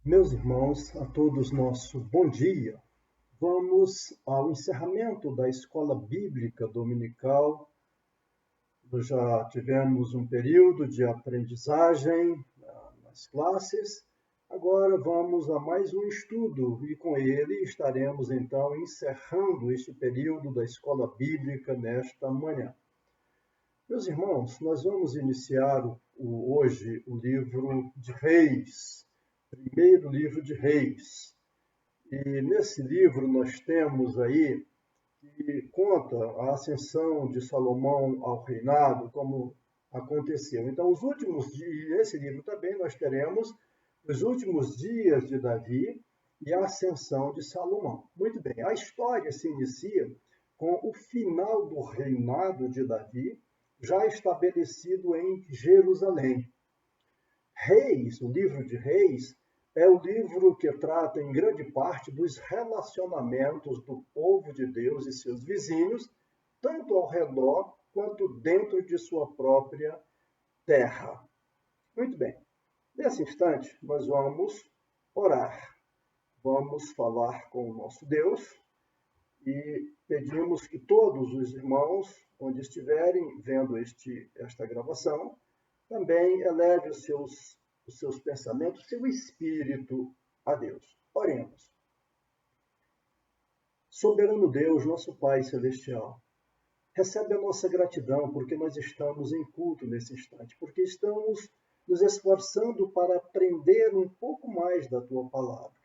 Meus irmãos, a todos nosso bom dia. Vamos ao encerramento da escola bíblica dominical. Nós já tivemos um período de aprendizagem nas classes. Agora vamos a mais um estudo e com ele estaremos então encerrando este período da escola bíblica nesta manhã. Meus irmãos, nós vamos iniciar hoje o livro de Reis, primeiro livro de Reis. E nesse livro nós temos aí que conta a ascensão de Salomão ao reinado, como aconteceu. Então, os últimos dias, nesse livro também nós teremos os últimos dias de Davi e a ascensão de Salomão. Muito bem, a história se inicia com o final do reinado de Davi, já estabelecido em Jerusalém. Reis, o livro de Reis, é o livro que trata em grande parte dos relacionamentos do povo de Deus e seus vizinhos, tanto ao redor quanto dentro de sua própria terra. Muito bem, nesse instante nós vamos orar, vamos falar com o nosso Deus e pedimos que todos os irmãos, onde estiverem vendo esta gravação, também eleve os seus pensamentos, seu espírito a Deus. Oremos. Soberano Deus, nosso Pai Celestial, recebe a nossa gratidão porque nós estamos em culto nesse instante, porque estamos nos esforçando para aprender um pouco mais da Tua palavra.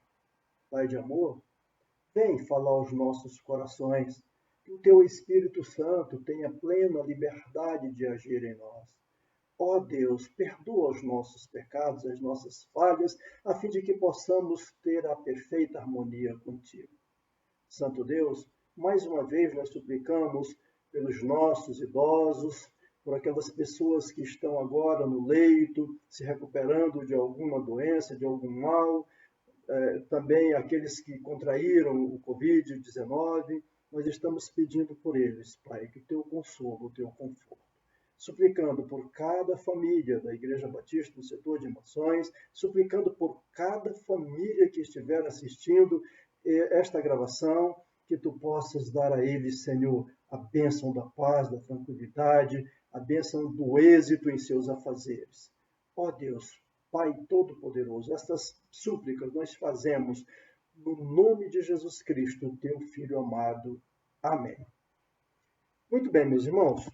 Pai de amor, vem falar aos nossos corações, que o Teu Espírito Santo tenha plena liberdade de agir em nós. Ó Deus, perdoa os nossos pecados, as nossas falhas, a fim de que possamos ter a perfeita harmonia contigo. Santo Deus, mais uma vez nós suplicamos pelos nossos idosos, por aquelas pessoas que estão agora no leito, se recuperando de alguma doença, de algum mal, também aqueles que contraíram o Covid-19, nós estamos pedindo por eles, Pai, que o teu consolo, o teu conforto. Suplicando por cada família da Igreja Batista do setor de Missões, suplicando por cada família que estiver assistindo esta gravação, que tu possas dar a eles, Senhor, a bênção da paz, da tranquilidade, a bênção do êxito em seus afazeres. Ó Deus, Pai Todo-Poderoso, estas súplicas nós fazemos no nome de Jesus Cristo, teu Filho amado. Amém. Muito bem, meus irmãos.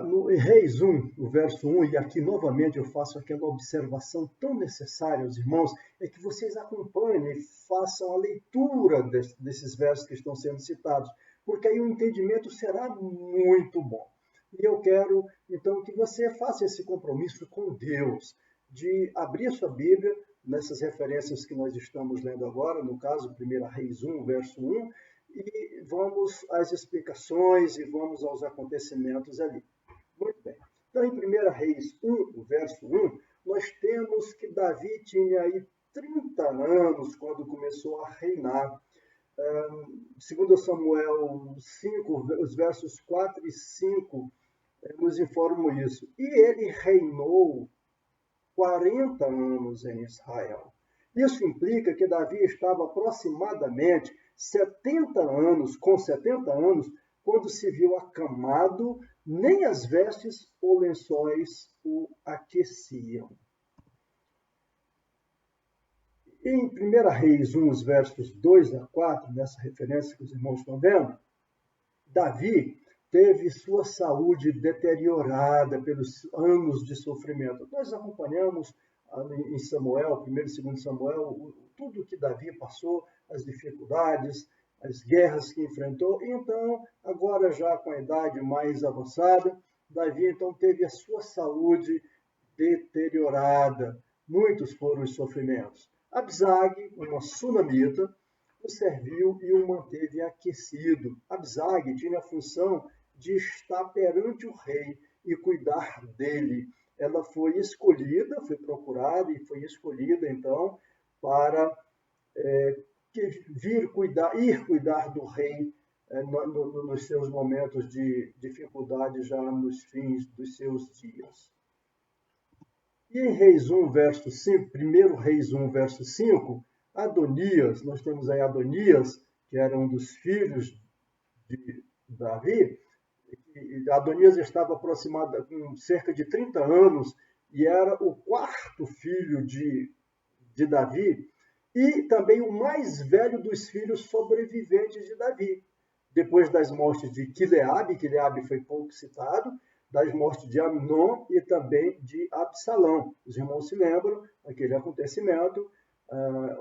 No Reis 1, o verso 1, e aqui novamente eu faço aquela observação tão necessária aos irmãos, é que vocês acompanhem e façam a leitura desses versos que estão sendo citados, porque aí o entendimento será muito bom. E eu quero, então, que você faça esse compromisso com Deus, de abrir sua Bíblia, nessas referências que nós estamos lendo agora, no caso, 1 Reis 1, verso 1, e vamos às explicações e vamos aos acontecimentos ali. Muito bem. Então, em 1 Reis 1, o verso 1, nós temos que Davi tinha aí 30 anos quando começou a reinar. Segundo Samuel 5, os versos 4 e 5 nos informam isso. E ele reinou 40 anos em Israel. Isso implica que Davi estava aproximadamente 70 anos, quando se viu acamado, nem as vestes ou lençóis o aqueciam. Em 1 Reis 1, os versos 2 a 4, nessa referência que os irmãos estão vendo, Davi teve sua saúde deteriorada pelos anos de sofrimento. Nós acompanhamos em Samuel, 1 e 2 Samuel, tudo que Davi passou, as dificuldades, as guerras que enfrentou. Então, agora já com a idade mais avançada, Davi então teve a sua saúde deteriorada. Muitos foram os sofrimentos. Absag, uma sunamita, o serviu e o manteve aquecido. Absag tinha a função de estar perante o rei e cuidar dele. Ela foi escolhida, foi procurada e foi escolhida, então, para ir cuidar do rei nos seus momentos de dificuldade, já nos fins dos seus dias. E em Reis 1, verso 5, 1 Reis 1, verso 5, Adonias, nós temos aí Adonias, que era um dos filhos de Davi. Adonias estava aproximado com cerca de 30 anos e era o quarto filho de Davi e também o mais velho dos filhos sobreviventes de Davi. Depois das mortes de Quileabe foi pouco citado, das mortes de Amnon e também de Absalão. Os irmãos se lembram daquele acontecimento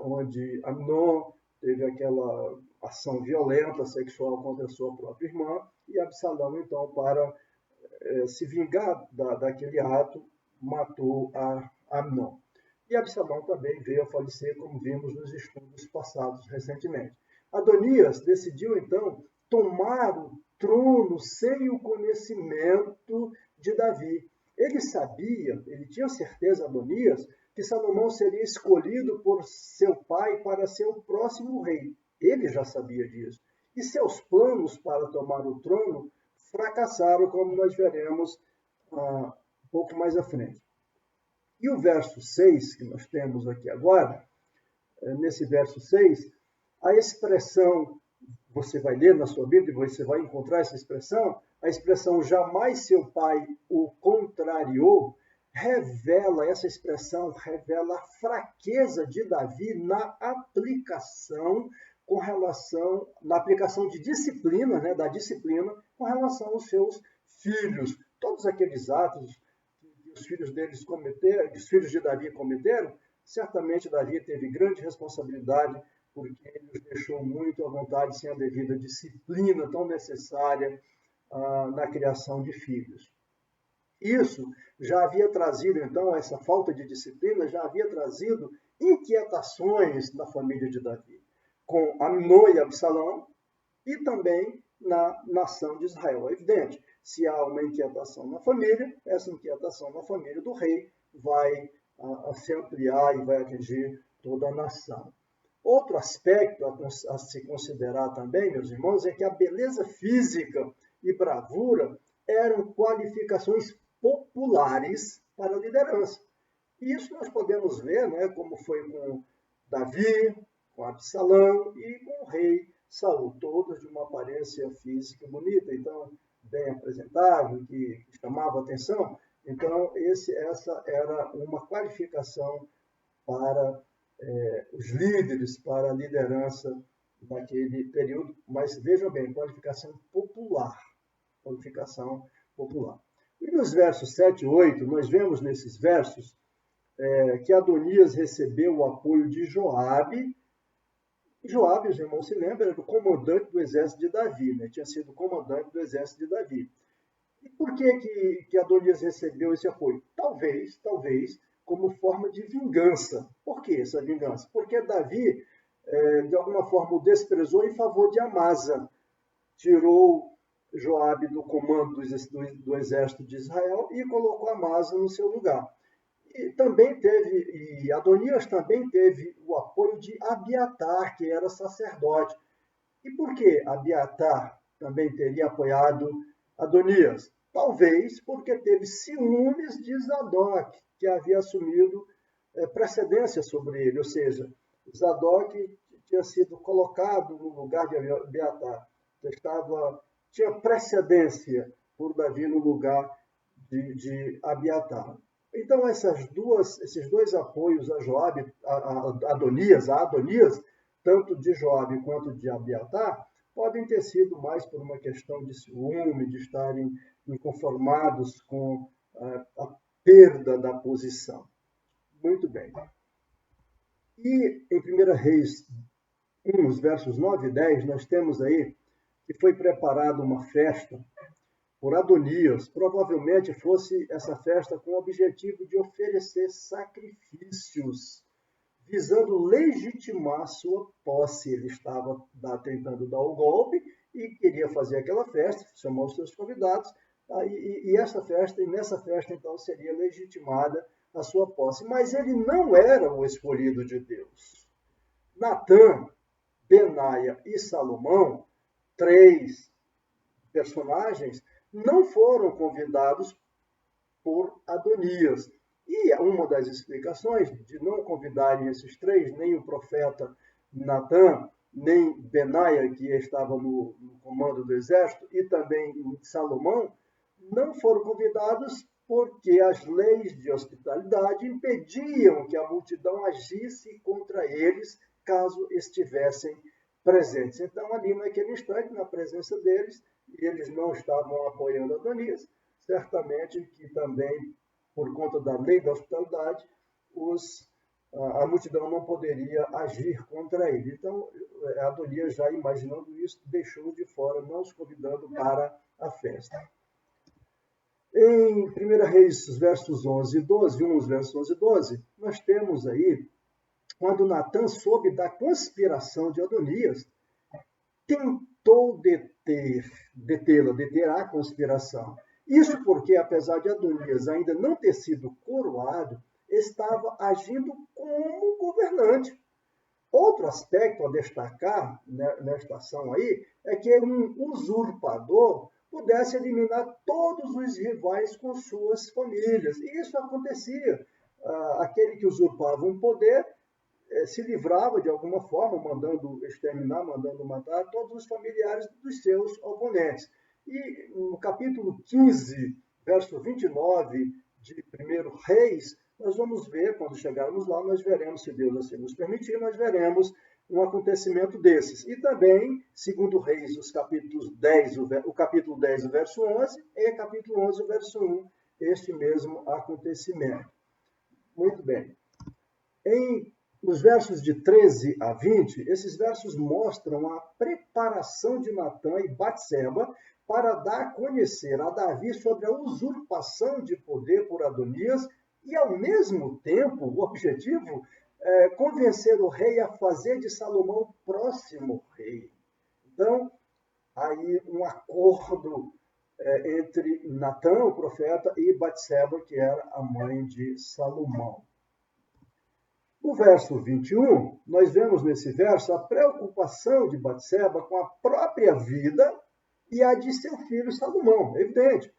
onde Amnon teve aquela ação violenta, sexual contra a sua própria irmã, e Absalão, então, para se vingar daquele ato, matou a Amnon. E Absalão também veio a falecer, como vimos nos estudos passados recentemente. Adonias decidiu, então, tomar o trono sem o conhecimento de Davi. Ele sabia, ele tinha certeza, Adonias, que Salomão seria escolhido por seu pai para ser o próximo rei. Ele já sabia disso. E seus planos para tomar o trono fracassaram, como nós veremos um pouco mais à frente. E o verso 6, que nós temos aqui agora, nesse verso 6, a expressão, você vai ler na sua Bíblia, você vai encontrar essa expressão, a expressão jamais seu pai o contrariou, essa expressão revela a fraqueza de Davi na aplicação de disciplina, da disciplina com relação aos seus filhos. Todos aqueles atos que os filhos deles cometeram, que os filhos de Davi cometeram, certamente Davi teve grande responsabilidade, porque ele os deixou muito à vontade, sem a devida disciplina tão necessária na criação de filhos. Isso já havia trazido, então, essa falta de disciplina já havia trazido inquietações na família de Davi, com Amnon e Absalão, e também na nação de Israel. É evidente, se há uma inquietação na família, essa inquietação na família do rei vai se ampliar e vai atingir toda a nação. Outro aspecto a se considerar também, meus irmãos, é que a beleza física e bravura eram qualificações populares para a liderança. E isso nós podemos ver, como foi com Davi, com Absalão e com o rei Saul, todos de uma aparência física bonita, então bem apresentável, que chamava atenção. Então, essa era uma qualificação para os líderes, para a liderança naquele período, mas vejam bem, qualificação popular. E nos versos 7 e 8, nós vemos nesses versos que Adonias recebeu o apoio de Joabe. Joabe, os irmãos se lembram, era o comandante do exército de Davi, tinha sido comandante do exército de Davi. E por que Adonias recebeu esse apoio? Talvez, como forma de vingança. Por que essa vingança? Porque Davi, de alguma forma, o desprezou em favor de Amasa. Tirou Joabe do comando do exército de Israel e colocou Amasa no seu lugar. E Adonias também teve o apoio de Abiatar, que era sacerdote. E por que Abiatar também teria apoiado Adonias? Talvez porque teve ciúmes de Zadok, que havia assumido precedência sobre ele, ou seja, Zadok tinha sido colocado no lugar de Abiatar, tinha precedência por Davi no lugar de Abiatar. Então, esses dois apoios a Joabe, a Adonias, tanto de Joabe quanto de Abiatar, podem ter sido mais por uma questão de ciúme, de estarem inconformados com a perda da posição. Muito bem. E em 1 Reis 1, os versos 9 e 10, nós temos aí que foi preparada uma festa por Adonias. Provavelmente fosse essa festa com o objetivo de oferecer sacrifícios, visando legitimar sua posse. Ele estava tentando dar o golpe e queria fazer aquela festa, chamou os seus convidados, e nessa festa, então, seria legitimada a sua posse. Mas ele não era o escolhido de Deus. Natã, Benaia e Salomão, 3 personagens, não foram convidados por Adonias. E uma das explicações de não convidarem esses três, nem o profeta Natã, nem Benaia, que estava no comando do exército, e também Salomão, não foram convidados porque as leis de hospitalidade impediam que a multidão agisse contra eles caso estivessem presentes. Então, ali naquele instante, na presença deles, e eles não estavam apoiando Adonias, certamente que também, por conta da lei da hospitalidade, a multidão não poderia agir contra ele. Então, Adonias, já imaginando isso, deixou de fora, não os convidando para a festa. Em 1 Reis, versos 11 e 12, 1 versos 11 e 12, nós temos aí, quando Natã soube da conspiração de Adonias, tentou deter a conspiração. Isso porque, apesar de Adonias ainda não ter sido coroado, estava agindo como governante. Outro aspecto a destacar nesta ação aí é que um usurpador pudesse eliminar todos os rivais com suas famílias. E isso acontecia. Aquele que usurpava um poder se livrava de alguma forma, mandando exterminar, mandando matar todos os familiares dos seus oponentes. E no capítulo 15, verso 29 de 1 Reis, nós vamos ver, quando chegarmos lá, nós veremos, se Deus assim nos permitir, nós veremos um acontecimento desses. E também, segundo Reis, o capítulo 10, o verso 11, e capítulo 11, o verso 1, este mesmo acontecimento. Muito bem. Nos versos de 13 a 20, esses versos mostram a preparação de Natã e Batseba para dar a conhecer a Davi sobre a usurpação de poder por Adonias e, ao mesmo tempo, o objetivo é convencer o rei a fazer de Salomão o próximo rei. Então, aí um acordo entre Natã, o profeta, e Batseba, que era a mãe de Salomão. No verso 21, nós vemos nesse verso a preocupação de Batseba com a própria vida e a de seu filho Salomão, evidente.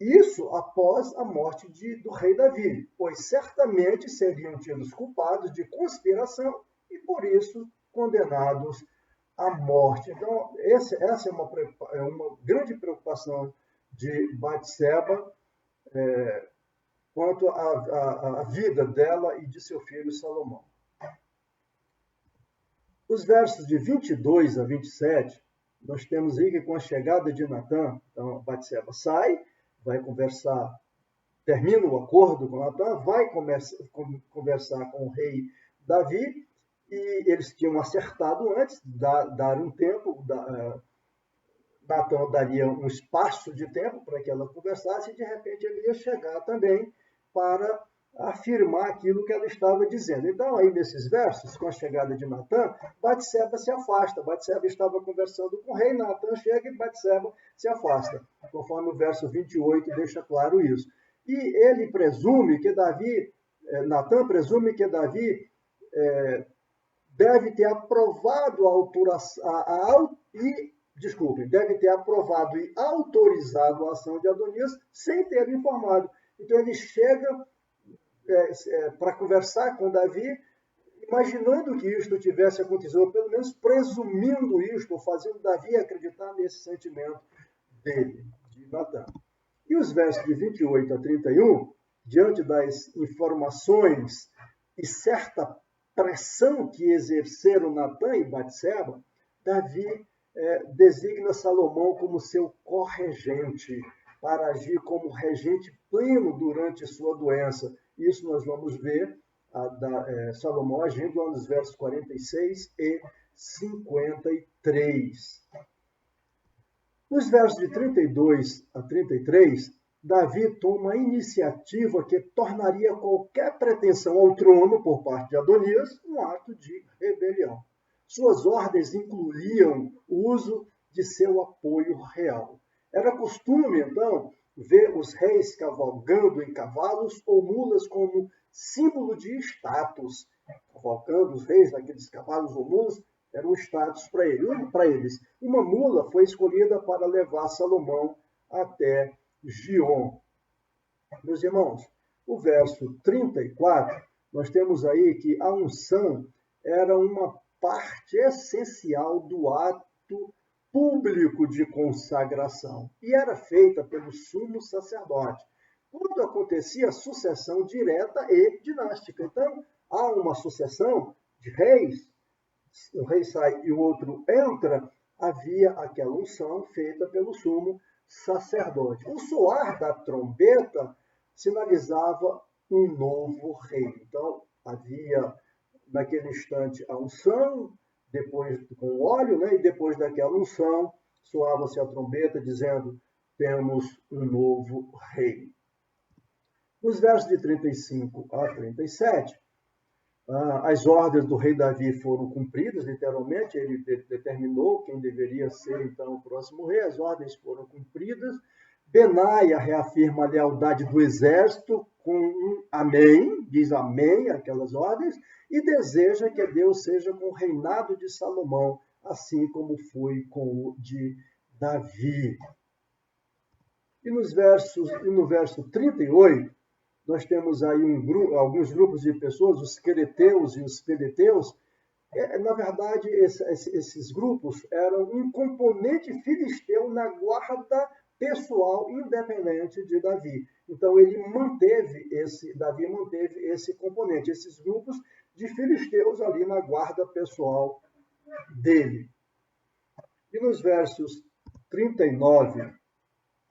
Isso após a morte do rei Davi, pois certamente seriam tidos culpados de conspiração e, por isso, condenados à morte. Então, essa é uma grande preocupação de Batseba, quanto à vida dela e de seu filho Salomão. Os versos de 22 a 27, nós temos aí que com a chegada de Natã, então Batseba sai, vai conversar, termina o acordo com Natã, vai conversar com o rei Davi, e eles tinham acertado antes, dar um tempo, Natã daria um espaço de tempo para que ela conversasse, e de repente ele ia chegar também para afirmar aquilo que ela estava dizendo. Então, aí nesses versos, com a chegada de Natã, Batseba se afasta. Batseba estava conversando com o rei, Natã chega e Batseba se afasta, conforme o verso 28 deixa claro isso. E ele presume que Natã presume que Davi deve ter aprovado deve ter aprovado e autorizado a ação de Adonias sem ter informado. Então ele chega para conversar com Davi, imaginando que isto tivesse acontecido, ou pelo menos presumindo isto, ou fazendo Davi acreditar nesse sentimento dele, de Natã. E os versos de 28 a 31, diante das informações e certa pressão que exerceram Natã e Batseba, Davi designa Salomão como seu corregente, para agir como regente pleno durante sua doença. Isso nós vamos ver Salomão agindo lá nos versos 46 e 53. Nos versos de 32 a 33, Davi toma a iniciativa que tornaria qualquer pretensão ao trono por parte de Adonias um ato de rebelião. Suas ordens incluíam o uso de seu apoio real. Era costume, então, ver os reis cavalgando em cavalos ou mulas como símbolo de status. Cavalgando os reis naqueles cavalos ou mulas era um status para eles. Uma mula foi escolhida para levar Salomão até Gion. Meus irmãos, O verso 34, nós temos aí que a unção era uma parte essencial do ato público de consagração e era feita pelo sumo sacerdote, quando acontecia sucessão direta e dinástica. Então, há uma sucessão de reis, o rei sai e o outro entra, havia aquela unção feita pelo sumo sacerdote. O soar da trombeta sinalizava um novo rei. Então, havia naquele instante a unção, depois com o óleo, né? E depois daquela unção, soava-se a trombeta dizendo: temos um novo rei. Nos versos de 35 a 37, as ordens do rei Davi foram cumpridas, literalmente, ele determinou quem deveria ser, então, o próximo rei, as ordens foram cumpridas. Benaia reafirma a lealdade do exército com um amém, diz amém aquelas ordens, e deseja que Deus seja com o reinado de Salomão, assim como foi com o de Davi. E no verso 38, nós temos aí alguns grupos de pessoas, os quereteus e os peleteus. Na verdade, esses grupos eram um componente filisteu na guarda pessoal independente de Davi. Então, Davi manteve esse componente, esses grupos de filisteus ali na guarda pessoal dele. E nos versos 39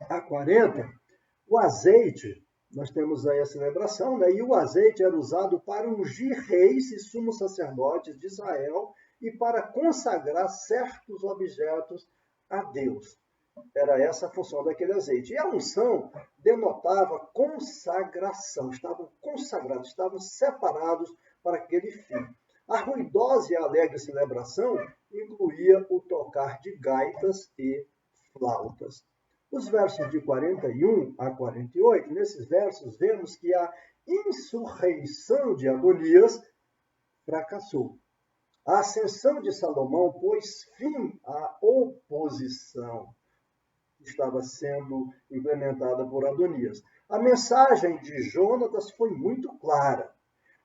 a 40, o azeite, nós temos aí a celebração, né? E o azeite era usado para ungir reis e sumos sacerdotes de Israel e para consagrar certos objetos a Deus. Era essa a função daquele azeite. E a unção denotava consagração. Estavam consagrados, estavam separados para aquele fim. A ruidosa e alegre celebração incluía o tocar de gaitas e flautas. Os versos de 41 a 48, nesses versos vemos que a insurreição de Adonias fracassou. A ascensão de Salomão pôs fim à oposição que estava sendo implementada por Adonias. A mensagem de Jonatas foi muito clara.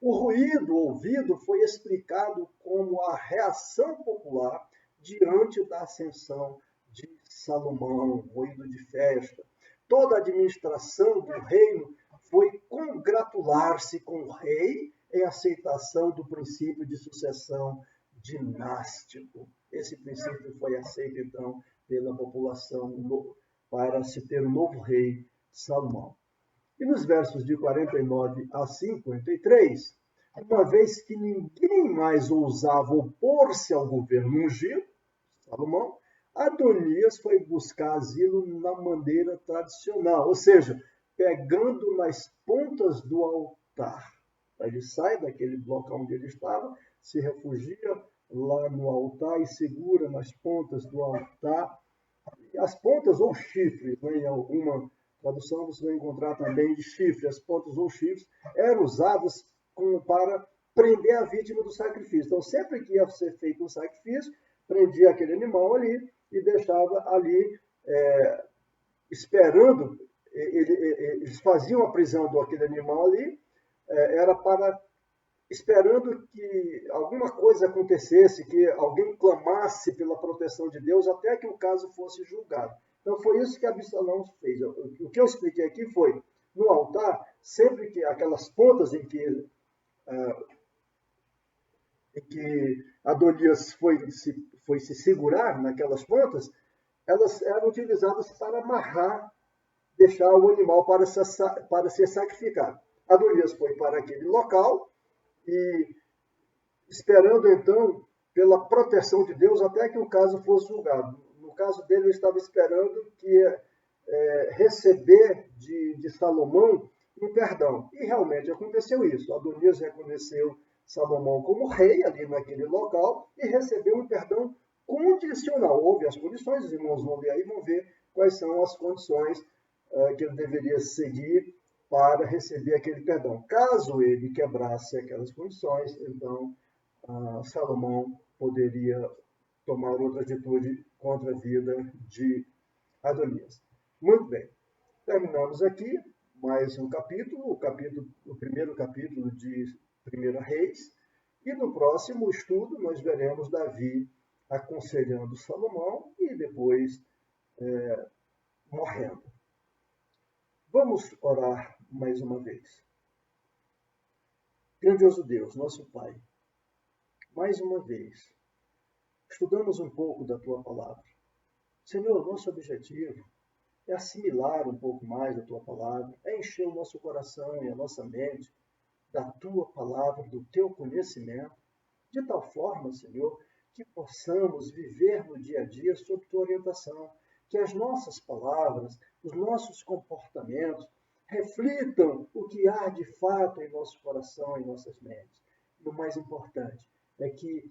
O ruído ouvido foi explicado como a reação popular diante da ascensão de Salomão, ruído de festa. Toda a administração do reino foi congratular-se com o rei em aceitação do princípio de sucessão dinástico. Esse princípio foi aceito, então, pela população para se ter um novo rei, Salomão. E nos versos de 49 a 53, uma vez que ninguém mais ousava opor-se ao governo ungido, Salomão, Adonias foi buscar asilo na maneira tradicional, ou seja, pegando nas pontas do altar. Ele sai daquele local onde ele estava, se refugia lá no altar e segura nas pontas do altar. As pontas ou chifres, né, em alguma tradução você vai encontrar também de chifre, as pontas ou chifres eram usadas para prender a vítima do sacrifício. Então, sempre que ia ser feito um sacrifício, prendia aquele animal ali e deixava ali esperando. Eles faziam a prisão daquele animal ali, era para esperando que alguma coisa acontecesse, que alguém clamasse pela proteção de Deus até que o caso fosse julgado. Então foi isso que Absalão fez. O que eu expliquei aqui foi, no altar, sempre que aquelas pontas em que Adonias foi se segurar naquelas pontas, elas eram utilizadas para amarrar, deixar o animal para ser sacrificado. Adonias foi para aquele local e esperando, então, pela proteção de Deus até que o caso fosse julgado. No caso dele, ele estava esperando que receber de Salomão um perdão. E realmente aconteceu isso. Adonias reconheceu Salomão como rei ali naquele local e recebeu um perdão condicional. Houve as condições, os irmãos vão ler aí, vão ver quais são as condições que ele deveria seguir para receber aquele perdão. Caso ele quebrasse aquelas condições, então Salomão poderia tomar outra atitude contra a vida de Adonias. Muito bem, terminamos aqui mais um capítulo, o primeiro capítulo de 1 Reis, e no próximo estudo nós veremos Davi aconselhando Salomão e depois morrendo. Vamos orar mais uma vez. Grandioso Deus, nosso Pai, mais uma vez, estudamos um pouco da Tua Palavra. Senhor, nosso objetivo é assimilar um pouco mais da Tua Palavra, é encher o nosso coração e a nossa mente da Tua Palavra, do Teu conhecimento, de tal forma, Senhor, que possamos viver no dia a dia sob Tua orientação, que as nossas palavras, os nossos comportamentos reflitam o que há de fato em nosso coração e em nossas mentes. E o mais importante é que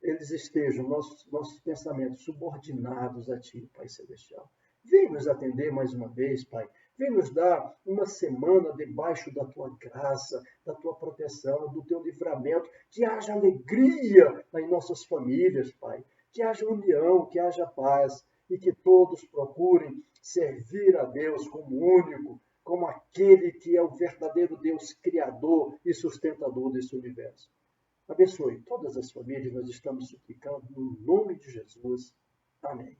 eles estejam, nossos pensamentos, subordinados a Ti, Pai Celestial. Vem nos atender mais uma vez, Pai. Vem nos dar uma semana debaixo da Tua graça, da Tua proteção, do Teu livramento. Que haja alegria em nossas famílias, Pai. Que haja união, que haja paz. E que todos procurem servir a Deus como único, como aquele que é o verdadeiro Deus criador e sustentador desse universo. Abençoe todas as famílias, nós estamos suplicando no nome de Jesus. Amém.